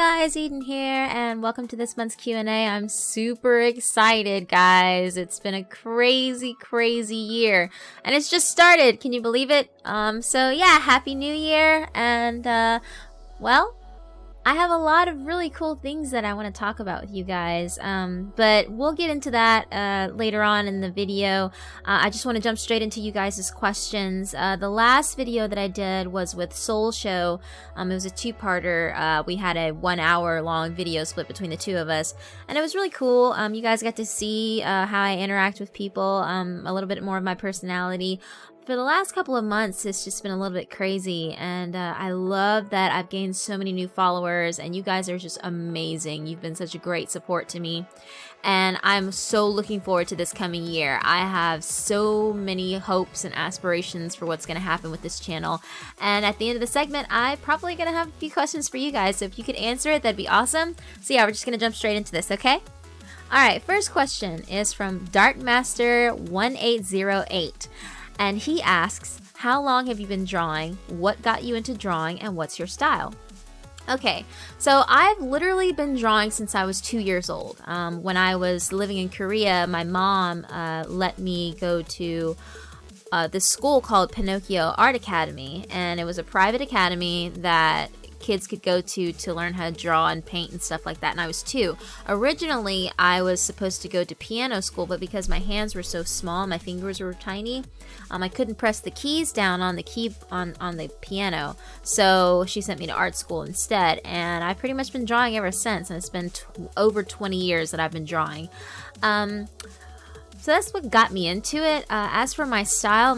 guys, Eden here, and welcome to this month's Q&A. I'm super excited, guys. It's been a crazy year, and it's just started. Can you believe it? So yeah, Happy New Year, and well, I have a lot of really cool things that I want to talk about with you guys, but we'll get into that later on in the video. I just want to jump straight into you guys' questions. The last video that I did was with Soul Show. It was a two-parter. We had a 1 hour long video split between the two of us, and it was really cool. You guys got to see how I interact with people, a little bit more of my personality. For the last couple of months, it's just been a little bit crazy, and I love that I've gained so many new followers, and you guys are just amazing. You've been such a great support to me, and I'm so looking forward to this coming year. I have so many hopes and aspirations for what's going to happen with this channel, and at the end of the segment, I'm probably going to have a few questions for you guys, so if you could answer it, that'd be awesome. So yeah, we're just going to jump straight into this, okay? Alright, first question is from Darkmaster1808. And he asks, how long have you been drawing? What got you into drawing, and what's your style? Okay, so I've literally been drawing since I was 2 years old. When I was living in Korea, my mom let me go to this school called Pinocchio Art Academy, and it was a private academy that kids could go to learn how to draw and paint and stuff like that, and I was 2. Originally, I was supposed to go to piano school, but because my hands were so small, my fingers were tiny, I couldn't press the keys down on the on the piano, so she sent me to art school instead, and I've pretty much been drawing ever since, and it's been over 20 years that I've been drawing. So that's what got me into it. As for my style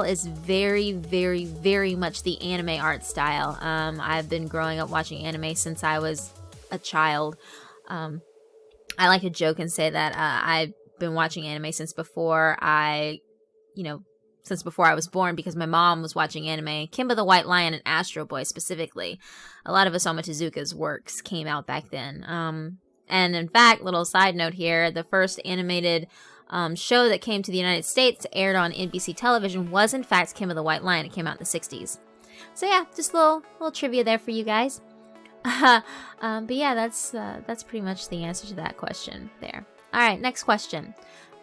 is very much the anime art style. I've been growing up watching anime since I was a child. I like to joke and say that I've been watching anime since before I was born, because my mom was watching anime. Kimba the White Lion and Astro Boy specifically. A lot of Osamu Tezuka's works came out back then. And in fact, little side note here, the first animated show that came to the United States, aired on NBC television, was in fact Kimba the White Lion. It came out in the 60s. So yeah, just a little trivia there for you guys. But yeah, that's pretty much the answer to that question there. All right, next question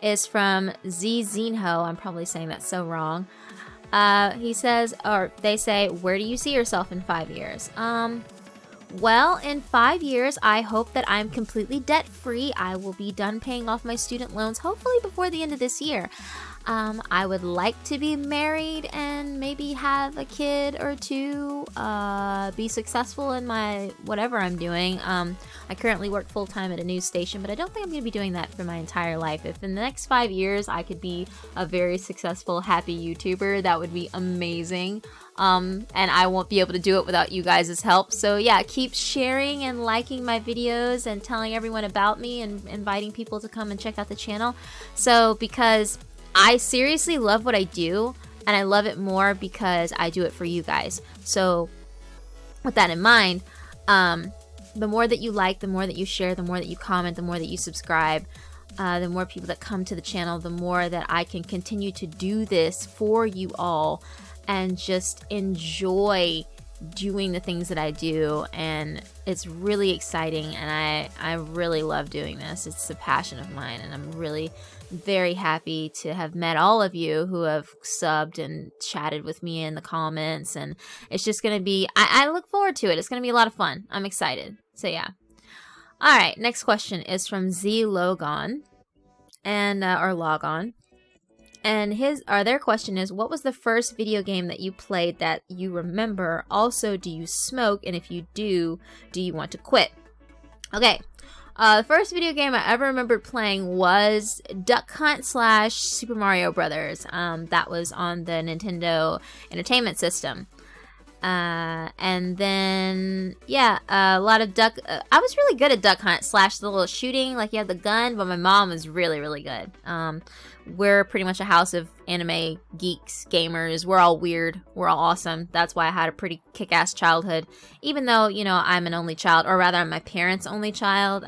is from Z Zinho. I'm probably saying that so wrong. He says, or they say, where do you see yourself in 5 years? Well, in 5 years, I hope that I'm completely debt-free. I will be done paying off my student loans, hopefully before the end of this year. I would like to be married and maybe have a kid or two, be successful in my whatever I'm doing. I currently work full-time at a news station, but I don't think I'm going to be doing that for my entire life. If in the next 5 years I could be a very successful, happy YouTuber, that would be amazing. And I won't be able to do it without you guys' help. So yeah, keep sharing and liking my videos and telling everyone about me and inviting people to come and check out the channel. So because I seriously love what I do, and I love it more because I do it for you guys. So with that in mind, the more that you like, the more that you share, the more that you comment, the more that you subscribe, the more people that come to the channel, the more that I can continue to do this for you all and just enjoy doing the things that I do. And it's really exciting, and I really love doing this. It's a passion of mine, and I'm really very happy to have met all of you who have subbed and chatted with me in the comments, and it's just gonna be, I look forward to it. It's gonna be a lot of fun. I'm excited. So yeah. Alright, next question is from Z Logan, and or Logon. And their question is, what was the first video game that you played that you remember? Also, do you smoke? And if you do you want to quit? Okay. The first video game I ever remembered playing was Duck Hunt / Super Mario Brothers. That was on the Nintendo Entertainment System. And then, yeah, a lot of I was really good at Duck Hunt / the little shooting, like you have the gun, but my mom was really good. We're pretty much a house of anime geeks, gamers. We're all weird. We're all awesome. That's why I had a pretty kick-ass childhood. Even though, I'm an only child, or rather I'm my parents' only child.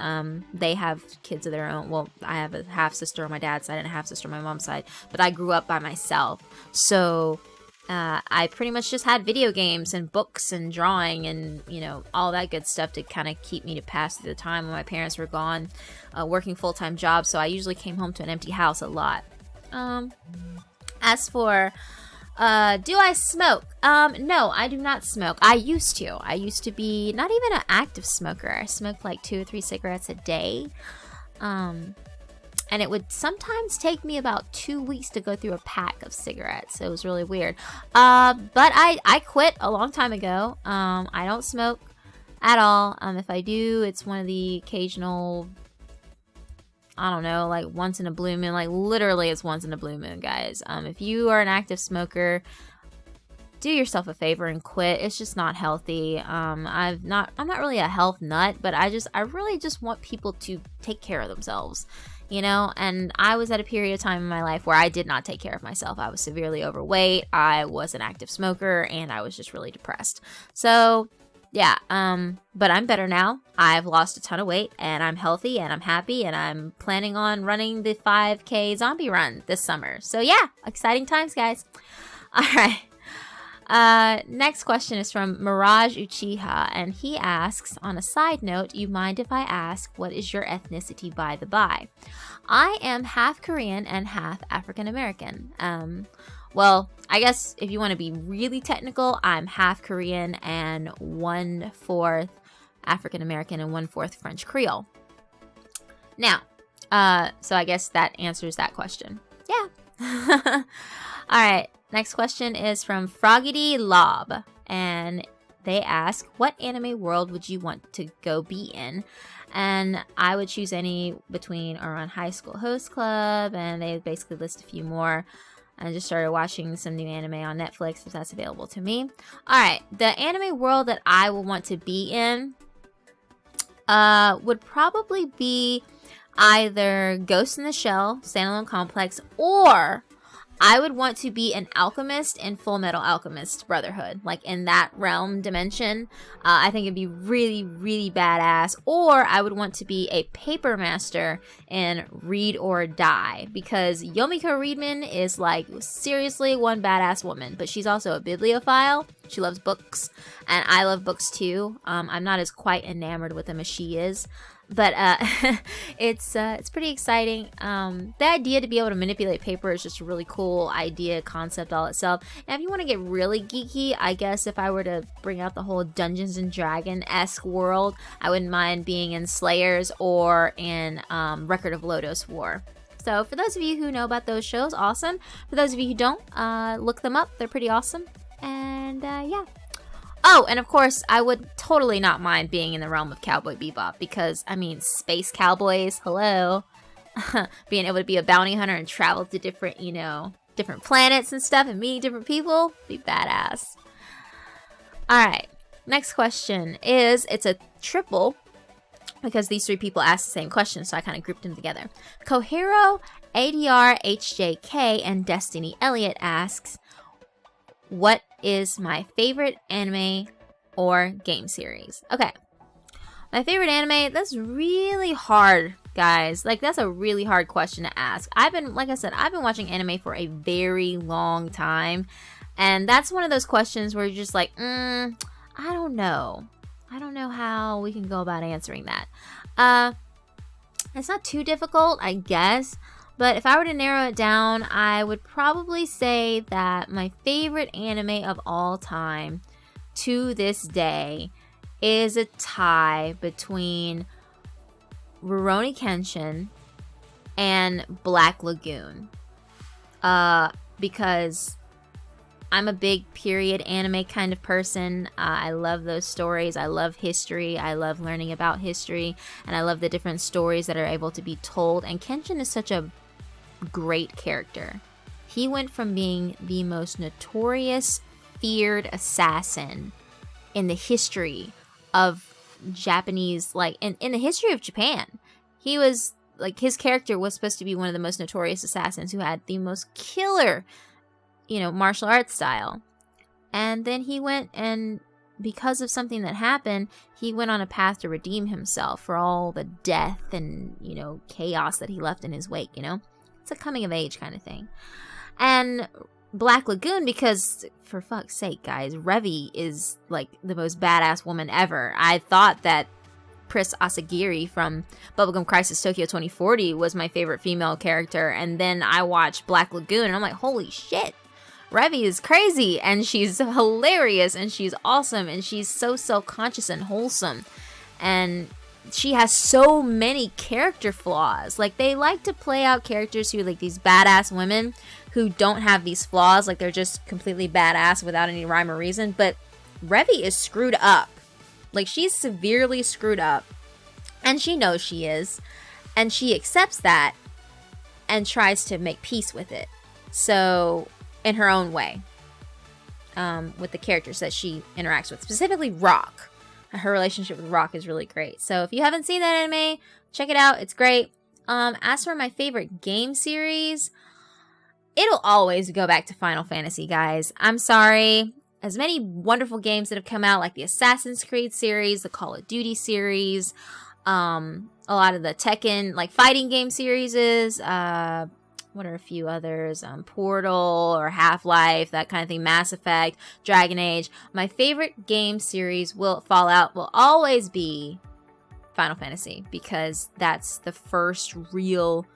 They have kids of their own. Well, I have a half-sister on my dad's side and a half-sister on my mom's side. But I grew up by myself. So I pretty much just had video games and books and drawing and, you know, all that good stuff to kind of keep me to pass through the time when my parents were gone, working full-time jobs. So I usually came home to an empty house a lot. As for, do I smoke? No, I do not smoke. I used to. I used to be not even an active smoker. I smoked like 2 or 3 cigarettes a day. And it would sometimes take me about 2 weeks to go through a pack of cigarettes. It was really weird. But I quit a long time ago. I don't smoke at all. If I do, it's one of the occasional, I don't know, like once in a blue moon. Like literally it's once in a blue moon, guys. If you are an active smoker, do yourself a favor and quit. It's just not healthy. I'm not really a health nut, but I really just want people to take care of themselves. You know, and I was at a period of time in my life where I did not take care of myself. I was severely overweight. I was an active smoker, and I was just really depressed. So, yeah, but I'm better now. I've lost a ton of weight, and I'm healthy, and I'm happy, and I'm planning on running the 5K zombie run this summer. So, yeah, exciting times, guys. All right. Next question is from Mirage Uchiha, and he asks, on a side note, you mind if I ask, what is your ethnicity by the by? I am half Korean and half African American. Well, I guess if you want to be really technical, I'm half Korean and 1/4 African American and 1/4 French Creole. Now, so I guess that answers that question. Yeah. All right. Next question is from Froggity Lob, and they ask, what anime world would you want to go be in? And I would choose any between Around High School Host Club, and they basically list a few more. I just started watching some new anime on Netflix, if that's available to me. Alright, the anime world that I would want to be in would probably be either Ghost in the Shell, Standalone Complex, or I would want to be an alchemist in Full Metal Alchemist Brotherhood, like in that realm dimension. I think it'd be really, really badass. Or I would want to be a paper master in Read or Die, because Yomiko Reedman is like seriously one badass woman, but she's also a bibliophile. She loves books, and I love books too. I'm not as quite enamored with them as she is. But it's pretty exciting. The idea to be able to manipulate paper is just a really cool idea, concept all itself. And if you want to get really geeky, I guess if I were to bring out the whole Dungeons and Dragon-esque world, I wouldn't mind being in Slayers or in Record of Lodoss War. So for those of you who know about those shows, awesome. For those of you who don't, look them up. They're pretty awesome. And yeah. Oh, and of course, I would totally not mind being in the realm of Cowboy Bebop, because, I mean, space cowboys, hello. Being able to be a bounty hunter and travel to different, you know, different planets and stuff and meeting different people, be badass. Alright, next question is, it's a triple, because these 3 people asked the same question, so I kind of grouped them together. Kohiro, ADR, HJK, and Destiny Elliott asks, what is my favorite anime or game series? Okay. My favorite anime, that's really hard, guys. Like, that's a really hard question to ask. Like I said, I've been watching anime for a very long time. And that's one of those questions where you're just like, I don't know. I don't know how we can go about answering that. It's not too difficult, I guess. But if I were to narrow it down, I would probably say that my favorite anime of all time to this day is a tie between Rurouni Kenshin and Black Lagoon. Because I'm a big period anime kind of person. I love those stories. I love history. I love learning about history. And I love the different stories that are able to be told. And Kenshin is such a great character. He went from being the most notorious, feared assassin in the history of Japanese, like in the history of Japan. He was like, his character was supposed to be one of the most notorious assassins who had the most killer, you know, martial arts style. And then he went, and because of something that happened, he went on a path to redeem himself for all the death and, you know, chaos that he left in his wake, you know? It's a coming of age kind of thing. And Black Lagoon because, for fuck's sake, guys, Revi is like the most badass woman ever. I thought that Pris Asagiri from Bubblegum Crisis Tokyo 2040 was my favorite female character, and then I watched Black Lagoon and I'm like, holy shit, Revi is crazy, and she's hilarious, and she's awesome, and she's so self-conscious and wholesome, and she has so many character flaws. Like, they like to play out characters who are like these badass women who don't have these flaws, like they're just completely badass without any rhyme or reason, but Revi is screwed up. Like, she's severely screwed up, and she knows she is, and she accepts that and tries to make peace with it. So, in her own way, with the characters that she interacts with, specifically Rock. Her relationship with Rock is really great. So, if you haven't seen that anime, check it out. It's great. As for my favorite game series, it'll always go back to Final Fantasy, guys. I'm sorry. As many wonderful games that have come out, like the Assassin's Creed series, the Call of Duty series, a lot of the Tekken, like, fighting game series, what are a few others? Portal or Half-Life, that kind of thing, Mass Effect, Dragon Age. My favorite game series, Fallout, will always be Final Fantasy, because that's the first real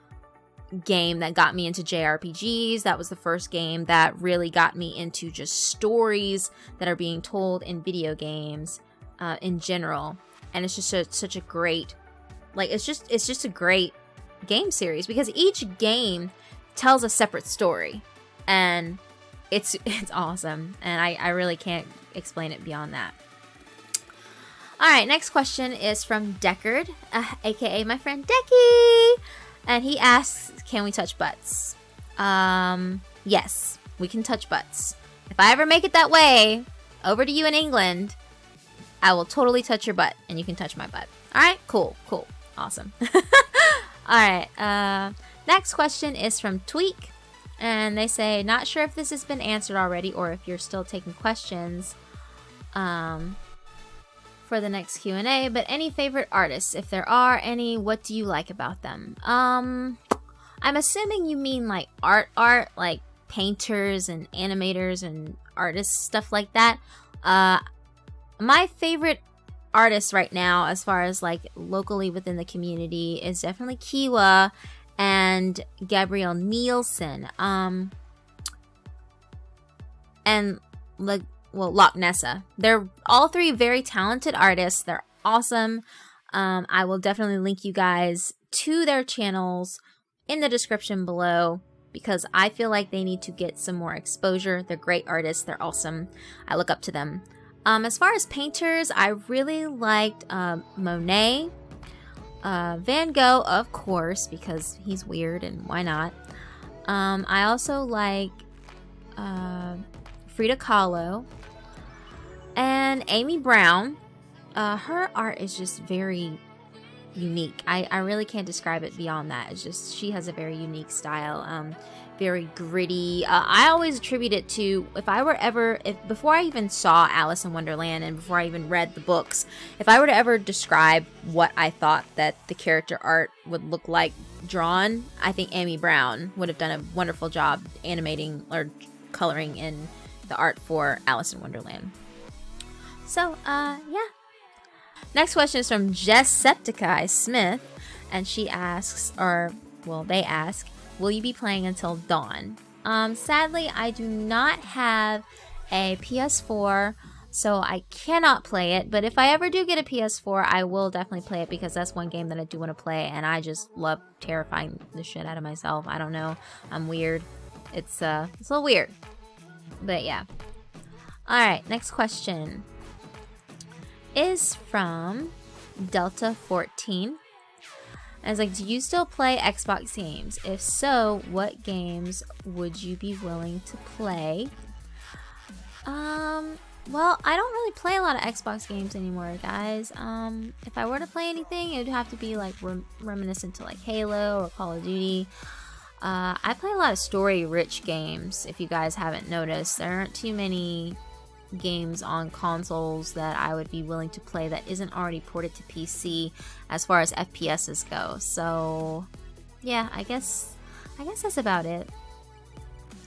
game that got me into JRPGs. That was the first game that really got me into just stories that are being told in video games in general. And it's just such a great, like, it's just a great game series, because each game tells a separate story, and it's awesome, and I really can't explain it beyond that. Alright, next question is from Deckard, aka my friend Decky, and he asks, can we touch butts? Yes, we can touch butts. If I ever make it that way over to you in England, I will totally touch your butt, and you can touch my butt. Alright, cool, awesome. Alright, next question is from Tweak, and they say, not sure if this has been answered already or if you're still taking questions for the next Q&A, but any favorite artists? If there are any, what do you like about them? I'm assuming you mean like art, like painters and animators and artists, stuff like that. My favorite artist right now, as far as like locally within the community, is definitely Kiwa and Gabrielle Nielsen, and like, well, Loch Nessa. They're all three very talented artists. They're awesome. I will definitely link you guys to their channels in the description below, because I feel like they need to get some more exposure. They're great artists. They're awesome. I look up to them. As far as painters, I really liked Monet, Van Gogh, of course, because he's weird and why not. I also like Frida Kahlo and Amy Brown. Her art is just very unique. I really can't describe it beyond that. It's just, she has a very unique style, very gritty. I always attribute it to, before I even saw Alice in Wonderland and before I even read the books, if I were to ever describe what I thought that the character art would look like drawn, I think Amy Brown would have done a wonderful job animating or coloring in the art for Alice in Wonderland. So, yeah. Next question is from Jessepticeye Smith, and she asks, they ask, will you be playing until dawn? Sadly, I do not have a PS4, so I cannot play it, but if I ever do get a PS4, I will definitely play it, because that's one game that I do want to play, and I just love terrifying the shit out of myself. I don't know. I'm weird. It's a little weird. But yeah. Alright, next question is from Delta14. And it's like, do you still play Xbox games? If so, what games would you be willing to play? Well, I don't really play a lot of Xbox games anymore, guys. If I were to play anything, it would have to be like reminiscent to like Halo or Call of Duty. I play a lot of story-rich games, if you guys haven't noticed. There aren't too many games on consoles that I would be willing to play that isn't already ported to PC as far as FPSs go. So, yeah, I guess that's about it.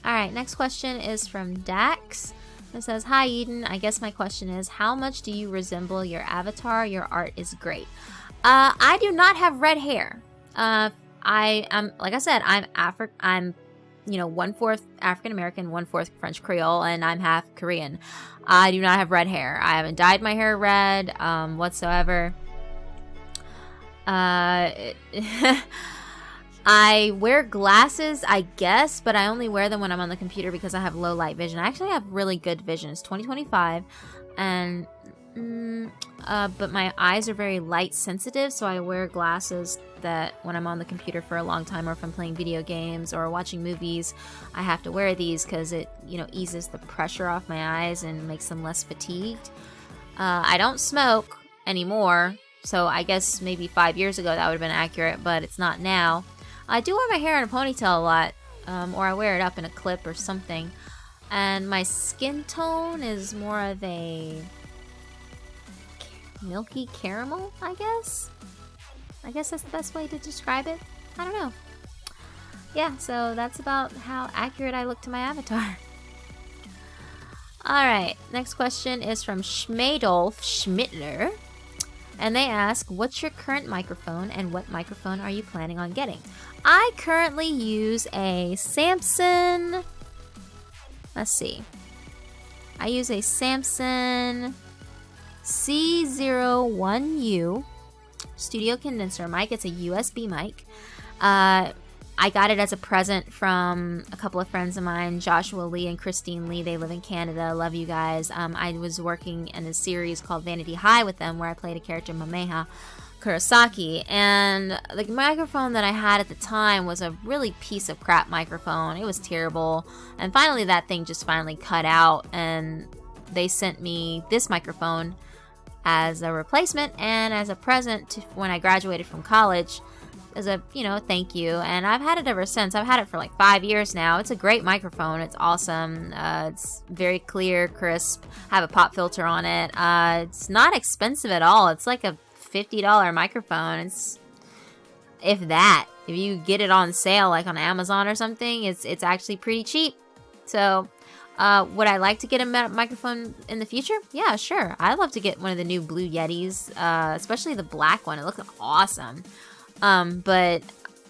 Alright, next question is from Dax. It says, hi Eden, I guess my question is, how much do you resemble your avatar? Your art is great. I do not have red hair. I am, like I said, I'm 1/4 African American, 1/4 French Creole, and I'm half Korean. I do not have red hair. I haven't dyed my hair red whatsoever. I wear glasses, I guess, but I only wear them when I'm on the computer because I have low light vision. I actually have really good vision. It's 2025, and but my eyes are very light sensitive, so I wear glasses that when I'm on the computer for a long time, or if I'm playing video games or watching movies, I have to wear these because it, eases the pressure off my eyes and makes them less fatigued. I don't smoke anymore, so I guess maybe 5 years ago that would have been accurate, but it's not now. I do wear my hair in a ponytail a lot, or I wear it up in a clip or something. And my skin tone is more of a milky caramel, I guess. I guess that's the best way to describe it. I don't know. Yeah, so that's about how accurate I look to my avatar. Alright, next question is from Schmadolf Schmittler. And they ask, what's your current microphone and what microphone are you planning on getting? I currently use a Samson... Let's see. I use a Samson C01U studio condenser mic. It's a USB mic. I got it as a present from a couple of friends of mine, Joshua Lee and Christine Lee. They live in Canada. Love you guys. I was working in a series called Vanity High with them where I played a character, Mameha Kurosaki. And the microphone that I had at the time was a really piece of crap microphone. It was terrible. And finally that thing just finally cut out, and they sent me this microphone as a replacement and as a present when I graduated from college, as a, thank you. And I've had it ever since. I've had it for like 5 years now. It's a great microphone. It's awesome. It's very clear, crisp. I have a pop filter on it. It's not expensive at all. It's like a $50 microphone. It's, if you get it on sale, like on Amazon or something, it's actually pretty cheap. So, would I like to get a microphone in the future? Yeah, sure. I'd love to get one of the new Blue Yetis, especially the black one. It looks awesome. But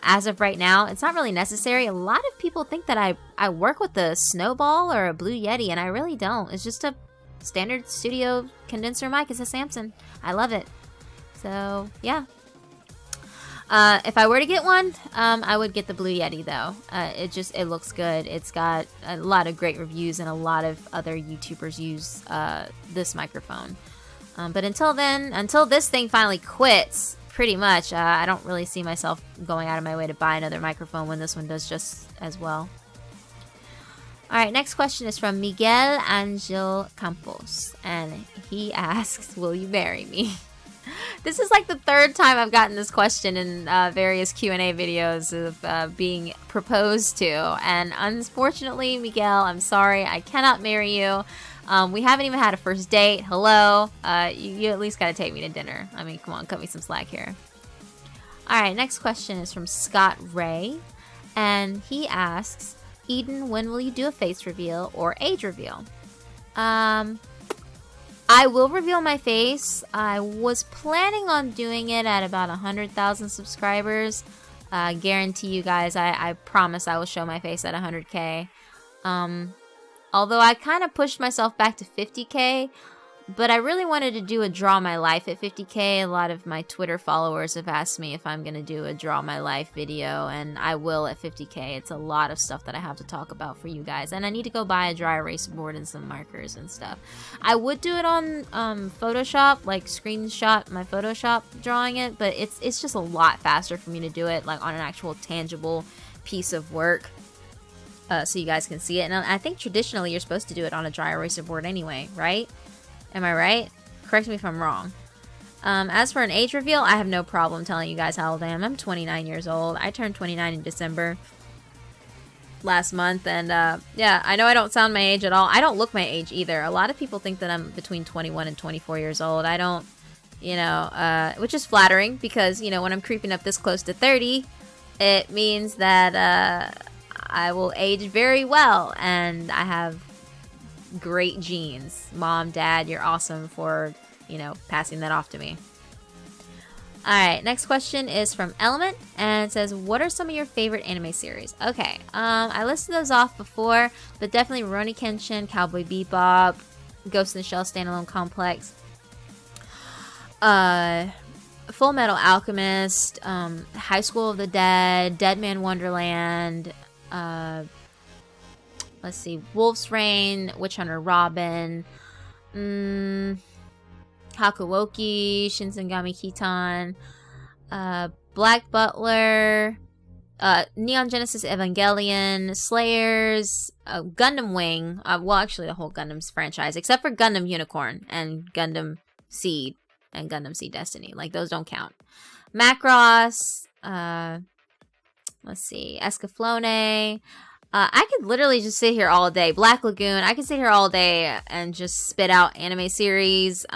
as of right now, it's not really necessary. A lot of people think that I work with a Snowball or a Blue Yeti, and I really don't. It's just a standard studio condenser mic. It's a Samson. I love it. So, yeah. If I were to get one, I would get the Blue Yeti, though. It looks good. It's got a lot of great reviews, and a lot of other YouTubers use this microphone. But until this thing finally quits, pretty much, I don't really see myself going out of my way to buy another microphone when this one does just as well. Alright, next question is from Miguel Angel Campos, and he asks, will you marry me? This is like the third time I've gotten this question in various Q&A videos of being proposed to, and unfortunately, Miguel, I'm sorry, I cannot marry you. We haven't even had a first date. Hello. You at least gotta take me to dinner. I mean, come on, cut me some slack here. Alright, next question is from Scott Ray. And he asks, Eden, when will you do a face reveal or age reveal? I will reveal my face. I was planning on doing it at about 100,000 subscribers. Guarantee you guys, I promise I will show my face at 100K. Although I kind of pushed myself back to 50K, but I really wanted to do a Draw My Life at 50K. A lot of my Twitter followers have asked me if I'm going to do a Draw My Life video, and I will at 50K. It's a lot of stuff that I have to talk about for you guys, and I need to go buy a dry erase board and some markers and stuff. I would do it on Photoshop, like screenshot my Photoshop drawing it, but it's just a lot faster for me to do it like on an actual tangible piece of work. So you guys can see it. And I think traditionally you're supposed to do it on a dry eraser board anyway, right? Am I right? Correct me if I'm wrong. As for an age reveal, I have no problem telling you guys how old I am. I'm 29 years old. I turned 29 in December last month. And yeah, I know I don't sound my age at all. I don't look my age either. A lot of people think that I'm between 21 and 24 years old. I don't, which is flattering because, when I'm creeping up this close to 30, it means that I will age very well, and I have great genes. Mom, Dad, you're awesome for, you know, passing that off to me. Alright, next question is from Element, and it says, what are some of your favorite anime series? Okay, I listed those off before, but definitely Rurouni Kenshin, Cowboy Bebop, Ghost in the Shell Standalone Complex, Full Metal Alchemist, High School of the Dead, Dead Man Wonderland, let's see, Wolf's Rain, Witch Hunter Robin, Hakuoki, Shinsengami Kitan, Black Butler, Neon Genesis Evangelion, Slayers, Gundam Wing, well actually the whole Gundam's franchise, except for Gundam Unicorn and Gundam Seed and Gundam Seed Destiny. Like, those don't count. Macross, let's see, Escaflowne. I could literally just sit here all day. Black Lagoon, I could sit here all day and just spit out anime series.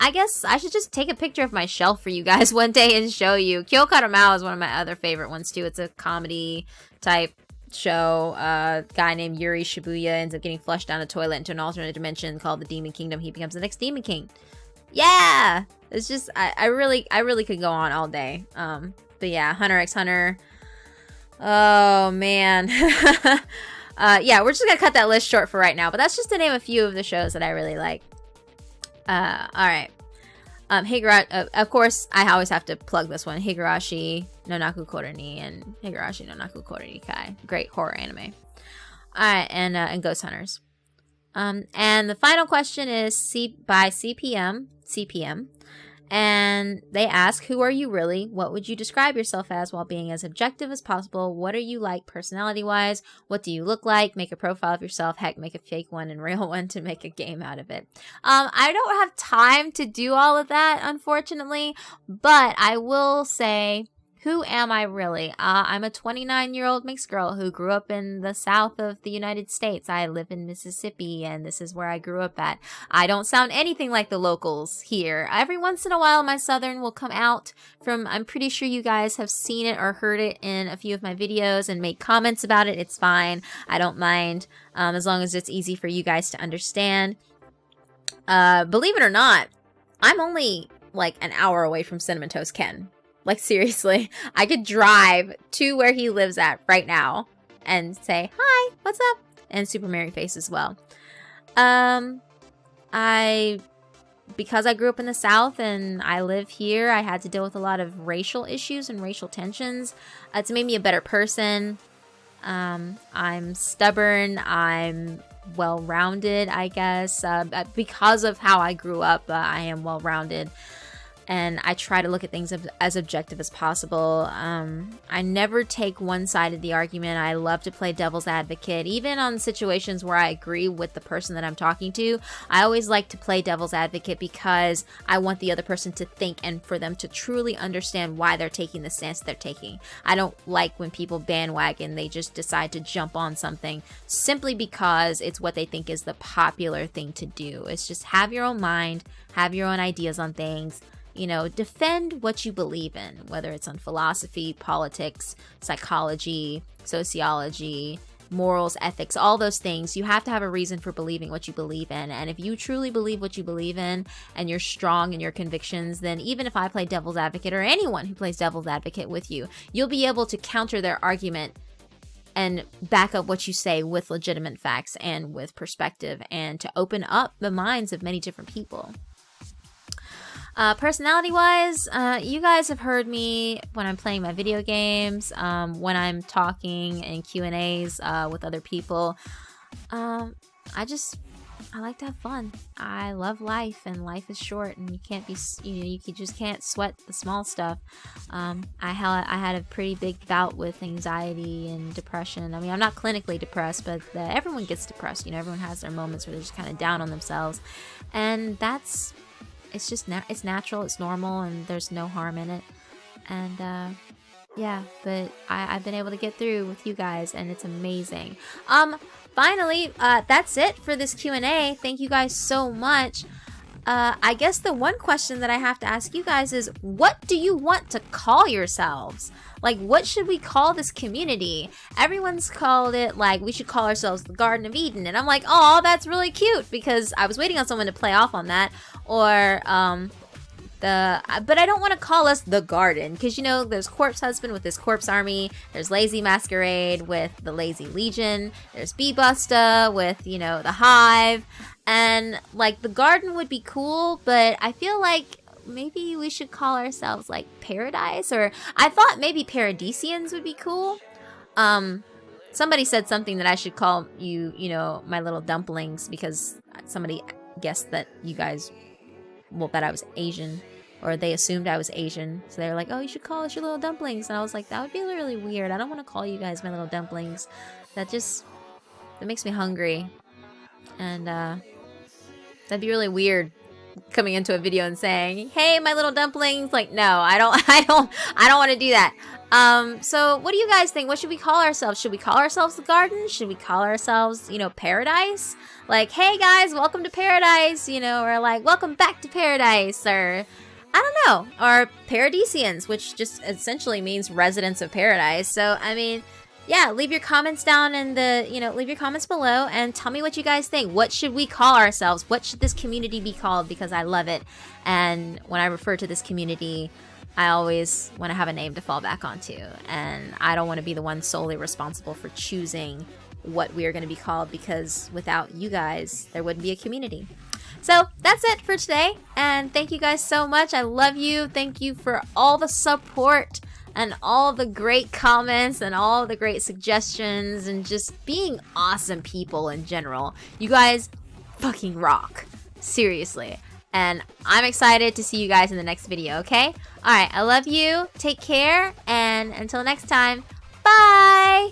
I guess I should just take a picture of my shelf for you guys one day and show you. Kyokaramau is one of my other favorite ones too. It's a comedy type show. A guy named Yuri Shibuya ends up getting flushed down a toilet into an alternate dimension called the Demon Kingdom. He becomes the next Demon King. Yeah! It's just, I really could go on all day. But yeah, Hunter x Hunter. Oh, man. Yeah, we're just gonna cut that list short for right now, but that's just to name a few of the shows that I really like. Alright. Higurashi, of course, I always have to plug this one. Higurashi no Naku Koroni and Higurashi no Naku Koroni Kai. Great horror anime. Alright, and Ghost Hunters. And the final question is by CPM. And they ask, who are you really? What would you describe yourself as while being as objective as possible? What are you like personality-wise? What do you look like? Make a profile of yourself. Heck, make a fake one and real one to make a game out of it. I don't have time to do all of that, unfortunately. But I will say, who am I really? I'm a 29-year-old mixed girl who grew up in the south of the United States. I live in Mississippi, and this is where I grew up at. I don't sound anything like the locals here. Every once in a while, my southern will come out from, I'm pretty sure you guys have seen it or heard it in a few of my videos and make comments about it. It's fine. I don't mind, as long as it's easy for you guys to understand. Believe it or not, I'm only like an hour away from Cinnamon Toast Ken. Like, seriously, I could drive to where he lives at right now and say, hi, what's up? And Super Merry Face as well. Because I grew up in the South and I live here, I had to deal with a lot of racial issues and racial tensions. It's made me a better person. I'm stubborn. I'm well-rounded, I guess. Because of how I grew up, I am well-rounded. And I try to look at things as objective as possible. I never take one side of the argument. I love to play devil's advocate. Even on situations where I agree with the person that I'm talking to, I always like to play devil's advocate because I want the other person to think and for them to truly understand why they're taking the stance they're taking. I don't like when people bandwagon. They just decide to jump on something simply because it's what they think is the popular thing to do. It's just have your own mind, have your own ideas on things. You know, defend what you believe in, whether it's on philosophy, politics, psychology, sociology, morals, ethics, all those things. You have to have a reason for believing what you believe in. And if you truly believe what you believe in and you're strong in your convictions, then even if I play devil's advocate or anyone who plays devil's advocate with you, you'll be able to counter their argument and back up what you say with legitimate facts and with perspective and to open up the minds of many different people. Personality-wise, you guys have heard me when I'm playing my video games, when I'm talking in Q&As with other people. I like to have fun. I love life, and life is short, and you just can't sweat the small stuff. I had a pretty big bout with anxiety and depression. I mean, I'm not clinically depressed, but everyone gets depressed. You know, everyone has their moments where they're just kind of down on themselves, and it's just it's natural, it's normal, and there's no harm in it. And yeah, but I've been able to get through with you guys, and it's amazing. Finally, that's it for this Q&A. Thank you guys so much. I guess the one question that I have to ask you guys is, what do you want to call yourselves? Like, what should we call this community? Everyone's called it, like, we should call ourselves the Garden of Eden. And I'm like, oh, that's really cute, because I was waiting on someone to play off on that. Or, but I don't want to call us the Garden, because, you know, there's Corpse Husband with his Corpse Army, there's Lazy Masquerade with the Lazy Legion, there's Bee Busta with, you know, the Hive, and, like, the Garden would be cool, but I feel like maybe we should call ourselves, like, Paradise, or I thought maybe Paradisians would be cool. Somebody said something that I should call you, you know, my little dumplings, because somebody guessed that you guys, well, that I was Asian, or they assumed I was Asian, so they were like, oh, you should call us your little dumplings, and I was like, that would be really weird. I don't want to call you guys my little dumplings. That makes me hungry, and that'd be really weird coming into a video and saying, hey, my little dumplings. Like, no, I don't want to do that. So what do you guys think? What should we call ourselves? Should we call ourselves the Garden? Should we call ourselves, you know, Paradise? Like, hey guys, welcome to Paradise, you know, or like, welcome back to Paradise, or I don't know, or Paradisians, which just essentially means residents of paradise. So, I mean, yeah, leave your comments down in the, you know, leave your comments below and tell me what you guys think. What should we call ourselves? What should this community be called? Because I love it. And when I refer to this community, I always want to have a name to fall back onto. And I don't want to be the one solely responsible for choosing what we are going to be called, because without you guys, there wouldn't be a community. So that's it for today. And thank you guys so much. I love you. Thank you for all the support and all the great comments and all the great suggestions and just being awesome people in general. You guys fucking rock. Seriously. And I'm excited to see you guys in the next video, okay? Alright, I love you. Take care. And until next time, bye!